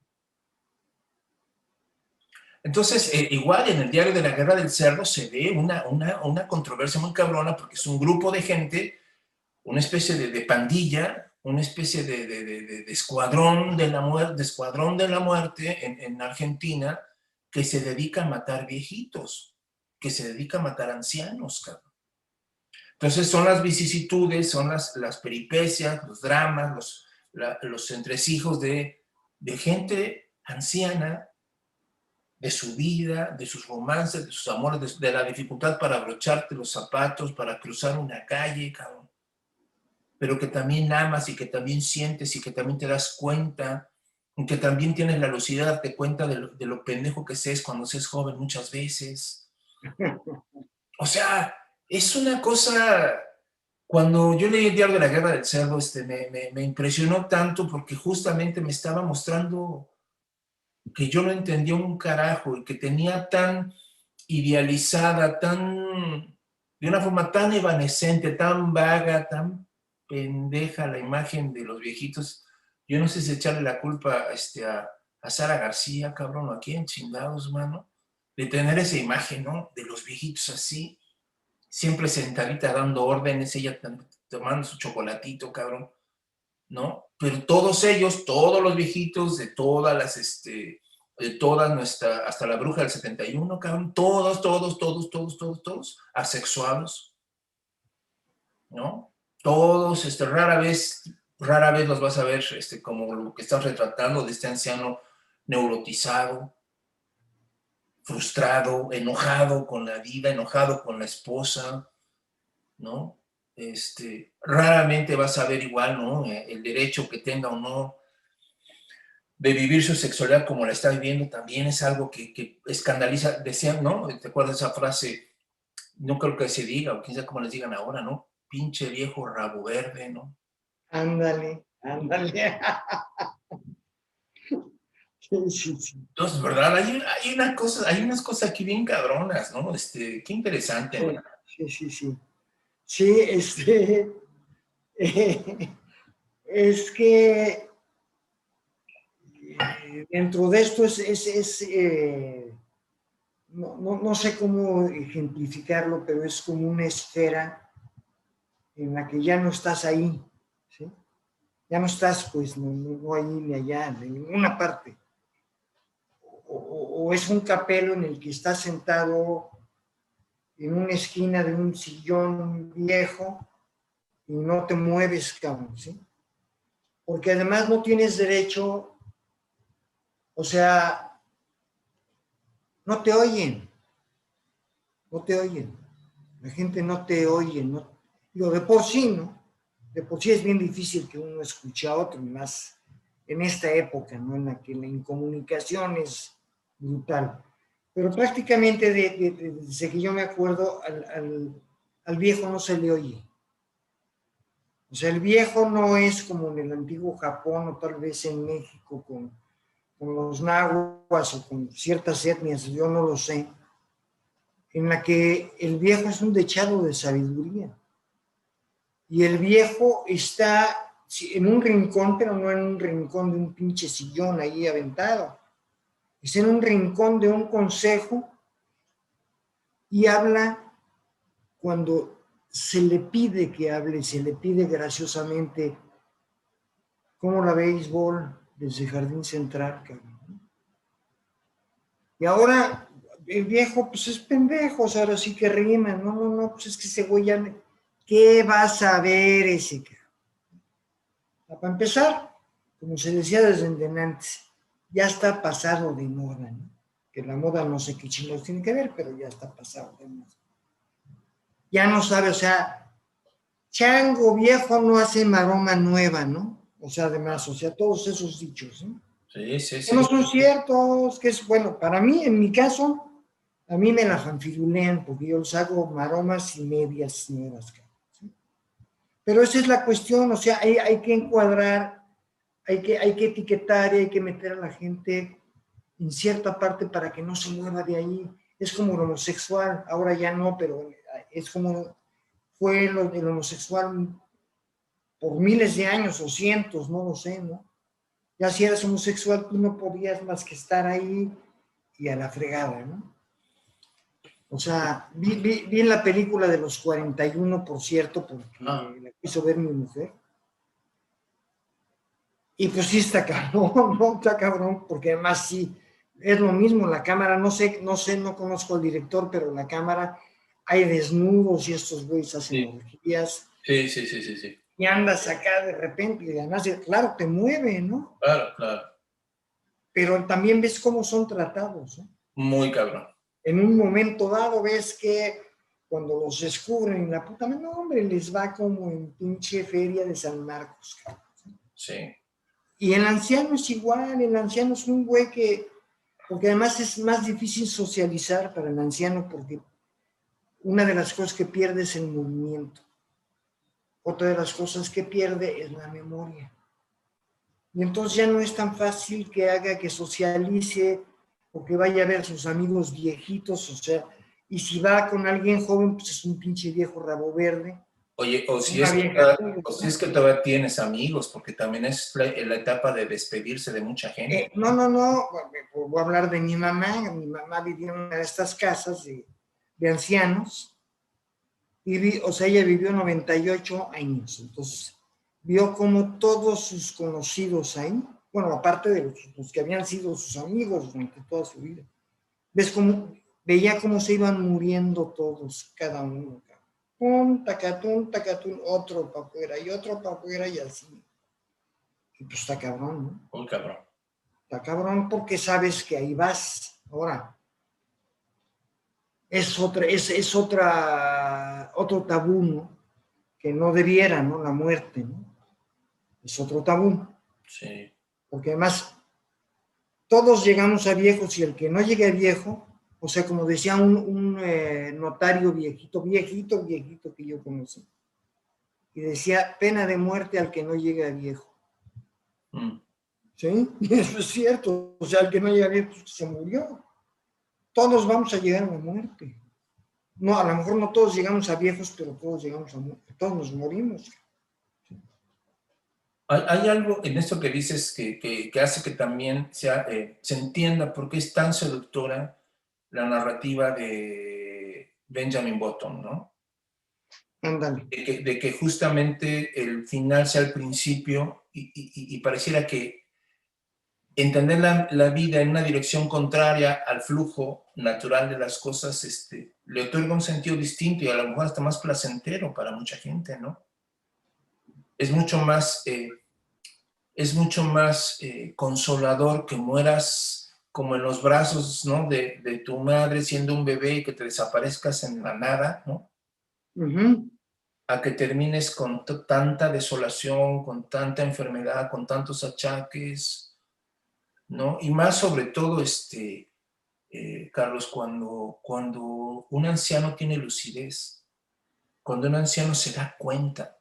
Entonces, igual en el diario de la Guerra del Cerdo se ve una controversia muy cabrona porque es un grupo de gente, una especie de pandilla, una especie de escuadrón de la muerte en Argentina que se dedica a matar viejitos, que se dedica a matar ancianos, cabrón. Entonces son las vicisitudes, son las peripecias, los dramas, los entresijos de gente anciana, de su vida, de sus romances, de sus amores, de la dificultad para abrocharte los zapatos, para cruzar una calle, cabrón. Pero que también amas y que también sientes y que también te das cuenta, y que también tienes la lucidez de darte cuenta de lo pendejo que seas cuando seas joven muchas veces. O sea, es una cosa. Cuando yo leí el diario de la Guerra del Cerdo, me impresionó tanto porque justamente me estaba mostrando que yo no entendía un carajo y que tenía tan idealizada, de una forma tan evanescente, tan vaga, tan pendeja la imagen de los viejitos. Yo no sé si echarle la culpa a Sara García, cabrón, o a quién chingados, mano, de tener esa imagen, ¿no? De los viejitos así, siempre sentadita dando órdenes, ella tomando su chocolatito, cabrón, ¿no? Pero todos ellos, todos los viejitos de todas las, de toda nuestra, hasta la bruja del 71, cabrón, todos, asexuados, ¿no? Todos, rara vez los vas a ver, como lo que estás retratando de este anciano neurotizado, frustrado, enojado con la vida, enojado con la esposa, ¿no? Raramente vas a ver igual, ¿no? El derecho que tenga o no de vivir su sexualidad como la está viviendo también es algo que escandaliza. Decían, ¿no? ¿Te acuerdas esa frase? No creo que se diga, o quién sabe cómo les digan ahora, ¿no? Pinche viejo rabo verde, ¿no? Ándale. Sí. Entonces, ¿verdad? Hay unas cosas aquí bien cabronas, ¿no? Qué interesante, ¿no? Sí. Sí, es que dentro de esto no sé cómo ejemplificarlo, pero es como una esfera en la que ya no estás ahí, ¿sí? Ya no estás, pues, no ahí ni allá, de ninguna parte. O es un capelo en el que estás sentado en una esquina de un sillón viejo y no te mueves, cabrón, ¿sí? Porque además no tienes derecho, o sea, no te oyen, la gente no te oye, no, digo, de por sí, ¿no? De por sí es bien difícil que uno escuche a otro, más en esta época, ¿no? En la que la incomunicación es brutal. Pero prácticamente desde que yo me acuerdo, al viejo no se le oye. O sea, el viejo no es como en el antiguo Japón o tal vez en México con los nahuas o con ciertas etnias, yo no lo sé, en la que el viejo es un dechado de sabiduría. Y el viejo está en un rincón, pero no en un rincón de un pinche sillón ahí aventado. Está en un rincón de un consejo y habla cuando se le pide que hable, se le pide graciosamente, como la béisbol desde Jardín Central, cabrón. Y ahora el viejo, pues es pendejo, o sea, ahora sí que rima, no, pues es que ese güey ya, ¿qué vas a ver ese cabrón? Para empezar, como se decía desde antes, ya está pasado de moda, ¿no? Que la moda no sé qué chingos tiene que ver, pero ya está pasado de moda. Ya no sabe, o sea, chango viejo no hace maroma nueva, ¿no? O sea, además, o sea, todos esos dichos, ¿no? Sí. Que no son ciertos, que es, bueno, para mí, en mi caso, a mí me la fanfirulean porque yo les hago maromas y medias nuevas, ¿sí? Pero esa es la cuestión, o sea, hay que encuadrar hay que etiquetar y hay que meter a la gente en cierta parte para que no se mueva de ahí. Es como el homosexual, ahora ya no, pero es como fue el homosexual por miles de años o cientos, no lo sé, ¿no? Ya si eras homosexual, tú no podías más que estar ahí y a la fregada, ¿no? O sea, vi en la película de los 41, por cierto, porque la quiso ver mi mujer. Y pues sí está cabrón, ¿no? Está cabrón, porque además sí, es lo mismo, la cámara, no conozco al director, pero la cámara, hay desnudos y estos güeyes hacen orgías. Sí. Y andas acá de repente, y además, claro, te mueve, ¿no? Claro. Pero también ves cómo son tratados, ¿no? Muy cabrón. En un momento dado ves que cuando los descubren en la puta, no, hombre, les va como en pinche feria de San Marcos, cabrón. Sí. Y el anciano es igual, el anciano es un güey que, porque además es más difícil socializar para el anciano, porque una de las cosas que pierde es el movimiento. Otra de las cosas que pierde es la memoria. Y entonces ya no es tan fácil que haga que socialice o que vaya a ver a sus amigos viejitos, o sea, y si va con alguien joven, pues es un pinche viejo rabo verde. Oye, o si es que todavía tienes amigos, porque también es la etapa de despedirse de mucha gente. No, voy a hablar de mi mamá. Mi mamá vivía en una de estas casas de ancianos, o sea, ella vivió 98 años, entonces vio como todos sus conocidos ahí, bueno, aparte de los que habían sido sus amigos durante toda su vida, veía cómo se iban muriendo todos, cada uno. Tacatún, otro para afuera y otro para afuera y así. Y pues está cabrón, ¿no? Muy cabrón. Está cabrón porque sabes que ahí vas. Ahora, es otro tabú, ¿no? Que no debiera, ¿no? La muerte, ¿no? Es otro tabú. Sí. Porque además, todos llegamos a viejos y el que no llegue a viejo, o sea, como decía un notario viejito que yo conocí, y decía, pena de muerte al que no llegue a viejo. ¿Sí? Y eso es cierto. O sea, el que no llega a viejo se murió. Todos vamos a llegar a la muerte. No, a lo mejor no todos llegamos a viejos, pero todos llegamos a muerte. Todos nos morimos. Hay algo en esto que dices que hace que también se entienda por qué es tan seductora la narrativa de Benjamin Button, ¿no? Ándale. De que justamente el final sea el principio y pareciera que entender la vida en una dirección contraria al flujo natural de las cosas le otorga un sentido distinto y a lo mejor hasta más placentero para mucha gente, ¿no? Es mucho más consolador que mueras como en los brazos, ¿no? de tu madre siendo un bebé y que te desaparezcas en la nada, ¿no? A que termines con tanta desolación, con tanta enfermedad, con tantos achaques, ¿no? Y más sobre todo, Carlos, cuando un anciano tiene lucidez, cuando un anciano se da cuenta,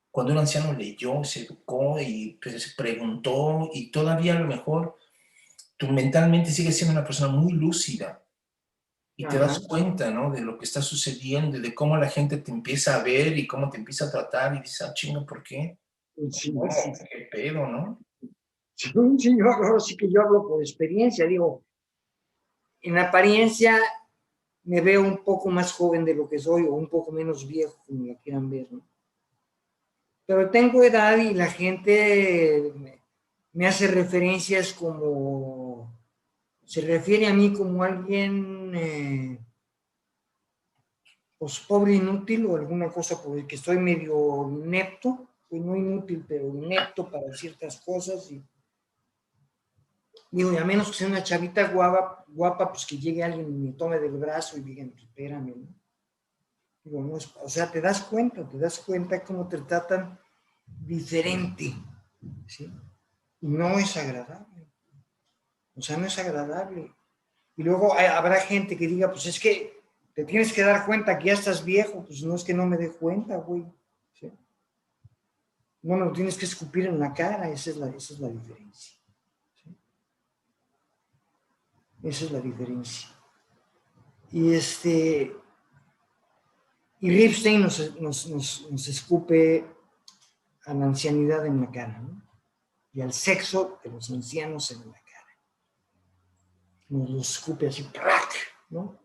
cuando un anciano leyó, se educó y pues, se preguntó y todavía a lo mejor tú mentalmente sigues siendo una persona muy lúcida y te das cuenta, ¿no? De lo que está sucediendo y de cómo la gente te empieza a ver y cómo te empieza a tratar y dices, chinga, ¿por qué? Sí, ¿Qué pedo, no? Sí, ahora sí que yo hablo por experiencia, digo, en apariencia me veo un poco más joven de lo que soy o un poco menos viejo, como lo quieran ver, ¿no? Pero tengo edad y la gente me hace referencias como, se refiere a mí como alguien, pues pobre inútil o alguna cosa por el que estoy medio inepto, pues no inútil, pero inepto para ciertas cosas y digo, y a menos que sea una chavita guapa, pues que llegue alguien y me tome del brazo y digan, espérame, ¿no? Digo, no, o sea, te das cuenta cómo te tratan diferente, ¿sí? Y no es agradable. O sea, no es agradable. Y luego habrá gente que diga, pues es que te tienes que dar cuenta que ya estás viejo, pues no es que no me dé cuenta, güey. ¿Sí? no me lo tienes que escupir en la cara, esa es la diferencia. ¿Sí? Esa es la diferencia. Y Ripstein nos escupe a la ancianidad en la cara, ¿no? Y al sexo de los ancianos en la cara. Nos lo escupe así, ¡prac! ¿No?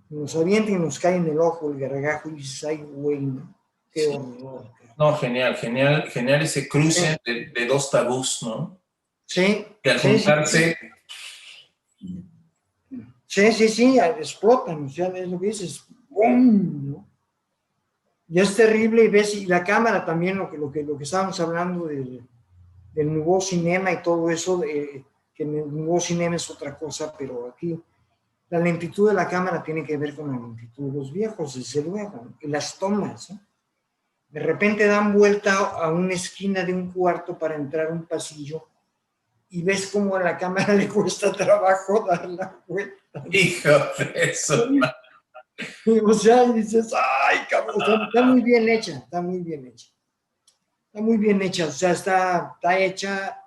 Nos avienta y nos cae en el ojo el gargajo y dices, ay, güey, ¿no? Qué horror. No, genial ese cruce de dos tabús, ¿no? Sí. Que al juntarse... Sí, explotan, o sea, es lo que dices, ¡bum! ¿No? Y es terrible, y ves, y la cámara también, lo que estábamos hablando del nuevo cinema y todo eso, que en el nuevo cinema es otra cosa, pero aquí la lentitud de la cámara tiene que ver con la lentitud de los viejos, desde luego, ¿no? Y las tomas, ¿no? De repente dan vuelta a una esquina de un cuarto para entrar a un pasillo y ves cómo a la cámara le cuesta trabajo dar la vuelta. Hijo de eso. O sea, y dices, ay, cabrón, o sea, está muy bien hecha, está muy bien hecha. Está muy bien hecha, o sea, está hecha,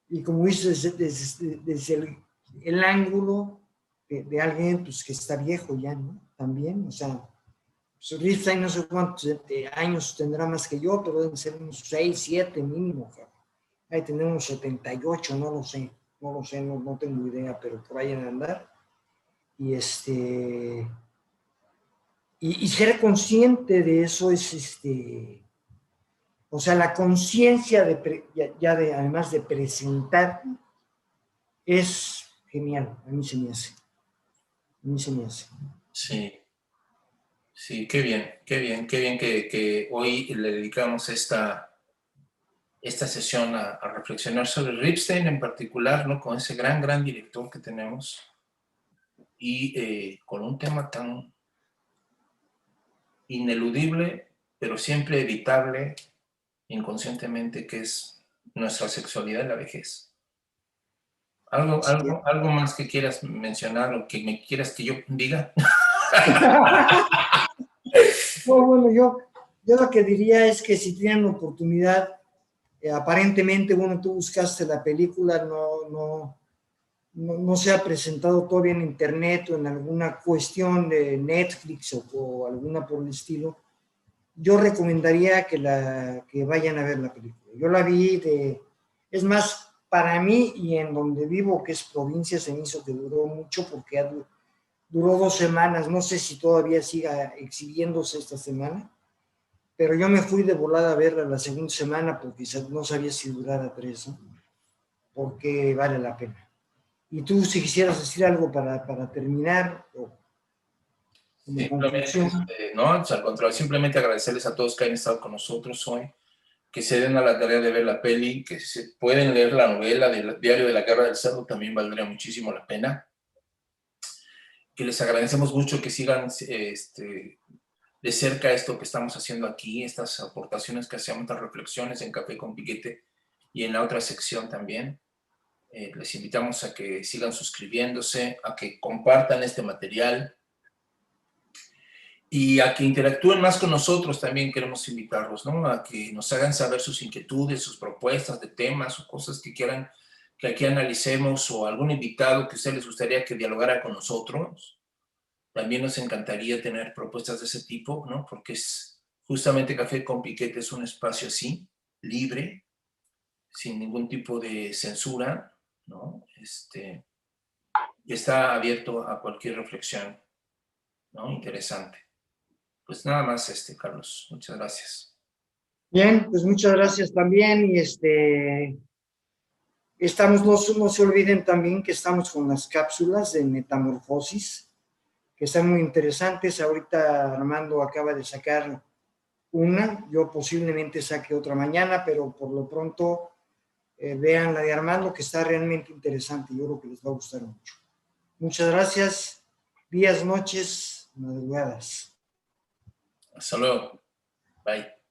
y como dices, desde el ángulo de alguien pues, que está viejo ya, ¿no? También, o sea, pues, Ripstein no sé cuántos años tendrá más que yo, pero deben ser unos 6, 7 mínimo, cabrón. Ahí tenemos 78, no lo sé, no tengo idea, pero por ahí en andar. Y y ser consciente de eso es o sea, la conciencia además de presentar es genial, a mí se me hace. Sí, qué bien que hoy le dedicamos esta sesión a reflexionar sobre Ripstein en particular, ¿no? Con ese gran director que tenemos y con un tema tan ineludible, pero siempre evitable inconscientemente, que es nuestra sexualidad en la vejez. ¿Algo más que quieras mencionar o que me quieras que yo diga? No, bueno, yo lo que diría es que si tienen oportunidad, aparentemente, bueno, tú buscaste la película, no se ha presentado todavía en internet o en alguna cuestión de Netflix o alguna por el estilo. Yo recomendaría que vayan a ver la película. Yo la vi es más, para mí y en donde vivo, que es provincia, se me hizo que duró mucho porque duró 2 semanas, no sé si todavía siga exhibiéndose esta semana, pero yo me fui de volada a verla la segunda semana porque no sabía si durara 3, ¿no? Porque vale la pena. Y tú, si quisieras decir algo para terminar, Simplemente, no, al contrario, simplemente agradecerles a todos que han estado con nosotros hoy, que se den a la tarea de ver la peli, que se pueden leer la novela del Diario de la Guerra del Cerdo, también valdría muchísimo la pena. Que les agradecemos mucho que sigan de cerca esto que estamos haciendo aquí, estas aportaciones que hacemos, estas reflexiones en Café con Piquete y en la otra sección también. Les invitamos a que sigan suscribiéndose, a que compartan este material y a que interactúen más con nosotros. También queremos invitarlos, ¿no? A que nos hagan saber sus inquietudes, sus propuestas de temas o cosas que quieran que aquí analicemos, o algún invitado que a ustedes les gustaría que dialogara con nosotros. También nos encantaría tener propuestas de ese tipo, ¿no? Porque es justamente Café con Piquete es un espacio así, libre, sin ningún tipo de censura, ¿no? Está abierto a cualquier reflexión, ¿no? Interesante. Pues nada más, Carlos. Muchas gracias. Bien, pues muchas gracias también. Y no se olviden también que estamos con las cápsulas de metamorfosis, que están muy interesantes. Ahorita Armando acaba de sacar una, yo posiblemente saque otra mañana, pero por lo pronto vean la de Armando, que está realmente interesante. Yo creo que les va a gustar mucho. Muchas gracias. Días, noches, madrugadas. Hasta luego. Bye.